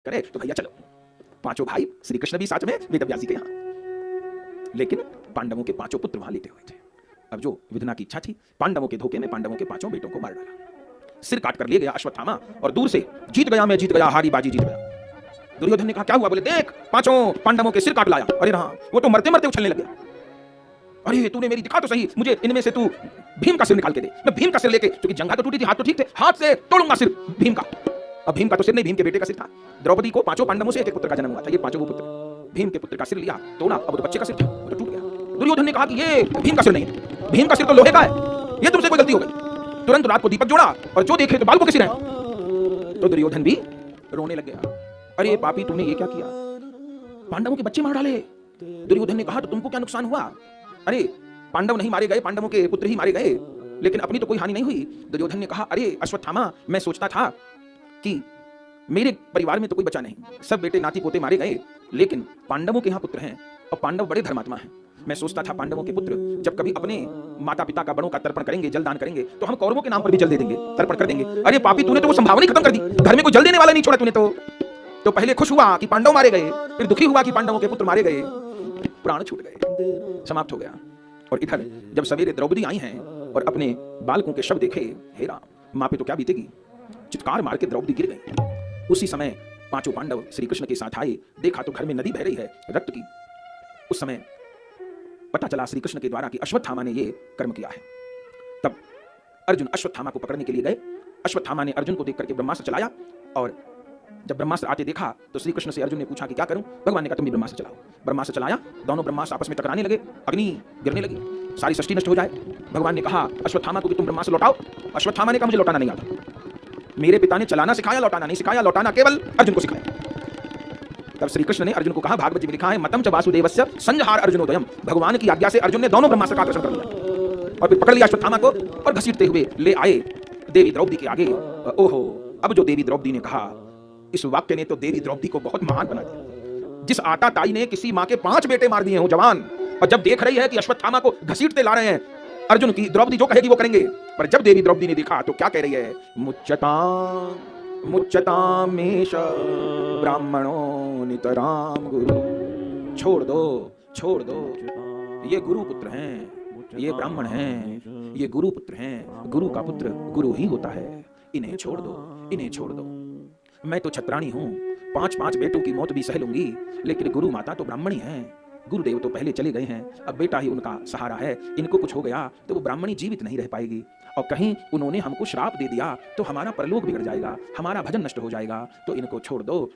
करे तो भैया चलो, पांचों भाई श्री कृष्ण भी साथ में वेद व्यासी के यहाँ, लेकिन पांडवों के पांचों पुत्र वहां लेटे हुए थे। अब जो विधना की इच्छा थी, पांडवों के धोखे में पांडवों के पांचों बेटों को मार डाला, सिर काट कर ले गया अश्वत्थामा और दूर से जीत गया मैं जीत गया, हारी बाजी जीत गया। दुर्योधन ने कहा क्या हुआ? बोले देख पांचों पांडवों के सिर काट लाया। अरे हाँ, वो तो मरते मरते उछलने लग गया। अरे तूने मेरी दिखा तो सही, मुझे इनमें से तू भीम का सिर निकाल के दे। मैं भीम का सिर लेके, क्योंकि जंगा तो टूटी थी, हाथ तो ठीक थे, हाथ से तोड़ूंगा सिर भीम का। अब भीम का तो सिर नहीं, भीम के बेटे का सिर था। द्रौपदी को पांचों पांडवों से एक पुत्र का जन्म हुआ था, ये पांचों वो पुत्र भीम के पुत्र का सिर लिया, तोड़ा, अब तो बच्चे का सिर था, वो तो टूट गया। दुर्योधन ने कहा कि ये भीम का सिर नहीं है, भीम का सिर तो लोहे का है, ये तुमसे कोई गलती हो गई। तुरंत रात को दीपक जोड़ा और जो देखे तो बालकों के सिर है। तो दुर्योधन भी रोने लग गया। अरे पापी तूने ये क्या किया, पांडवों के बच्चे मार डाले। दुर्योधन ने कहा तो तुमको क्या नुकसान हुआ? अरे पांडव नहीं मारे गए, पांडवों के पुत्र ही मारे गए, लेकिन अपनी तो कोई हानि नहीं हुई। दुर्योधन ने कहा अरे अश्वत्थामा, मैं सोचता था कि मेरे परिवार में तो कोई बचा नहीं, सब बेटे नाती पोते मारे गए, लेकिन पांडवों के यहाँ पुत्र हैं और पांडव बड़े धर्मात्मा हैं। मैं सोचता था पांडवों के पुत्र जब कभी अपने माता पिता का बड़ों का तर्पण करेंगे, जलदान करेंगे, तो हम कौरवों के नाम पर भी जल दे देंगे, तर्पण कर देंगे। अरे पापी तूने तो वो संभावना ही खत्म कर दी, घर में कोई जल देने वाला नहीं छोड़ा तूने तो पहले खुश हुआ कि पांडव मारे गए, फिर दुखी हुआ कि पांडवों के पुत्र मारे गए, प्राण छूट गए, समाप्त हो गया। और इधर जब सवेरे द्रौपदी आई हैं और अपने बालकों के शव देखे, हे राम, मां पे तो क्या बीतेगी, चित्कार मार के द्रौपदी गिर गई। उसी समय पांचों पांडव श्री कृष्ण के साथ आए, देखा तो घर में नदी बह रही है रक्त की। उस समय पता चला श्री कृष्ण के द्वारा कि अश्वत्थामा ने ये कर्म किया है। तब अर्जुन अश्वत्थामा को पकड़ने के लिए गए। अश्वत्थामा ने अर्जुन को देख करके ब्रह्मास्त्र चलाया, और जब ब्रह्मास्त्र आते देखा तो श्री कृष्ण से अर्जुन ने पूछा कि क्या करूं? भगवान ने कहा तुम भी ब्रह्मास्त्र चलाओ। ब्रह्मास्त्र चलाया, दोनों ब्रह्मास्त्र आपस में टकराने लगे, अग्नि गिरने लगी, सारी सृष्टि नष्ट हो जाए। भगवान ने कहा अश्वत्थामा को कि तुम ब्रह्मास्त्र लौटाओ। अश्वत्थामा ने कहा मुझे लौटाना नहीं आता, मेरे पिता ने चलाना सिखाया, लौटाना नहीं सिखाया, लौटाना केवल अर्जुन को सिखाया। तब श्री कृष्ण ने अर्जुन को कहा, भागवत जी में लिखा है, मतम च वासुदेवस्य संजहार अर्जुनोदयम, भगवान की आज्ञा से अर्जुन ने दोनों ब्रह्मास्त्र का आकर्षण कर लिया और फिर पकड़ लिया अश्वत्थामा को और घसीटते हुए ले आए देवी द्रौपदी के आगे। ओहो, अब जो देवी द्रौपदी ने कहा, इस वाक्य ने तो देवी द्रौपदी को बहुत महान बना दिया। जिस आटा ताई ने किसी मां के 5 बेटे मार दिए हो जवान, और जब देख रही है कि अश्वत्थामा को घसीटते ला रहे हैं अर्जुन की, द्रौपदी जो कहेगी वो करेंगे। पर जब देवी द्रौपदी ने देखा तो क्या कह रही है, मुच्यतामेष ब्राह्मणो नितराम गुरु, छोड़ दो, ये गुरु पुत्र हैं, ये ब्राह्मण हैं, ये गुरु पुत्र हैं, गुरु का पुत्र गुरु ही होता है, इन्हें छोड़ दो, इन्हें छोड़ दो। मैं तो छत्राणी हूं, 5 बेटों की मौत भी सह लूंगी, लेकिन गुरु माता तो ब्राह्मणी हैं, गुरुदेव तो पहले चले गए हैं, अब बेटा ही उनका सहारा है, इनको कुछ हो गया तो वो ब्राह्मणी जीवित नहीं रह पाएगी, और कहीं उन्होंने हमको श्राप दे दिया तो हमारा परलोक बिगड़ जाएगा, हमारा भजन नष्ट हो जाएगा, तो इनको छोड़ दो।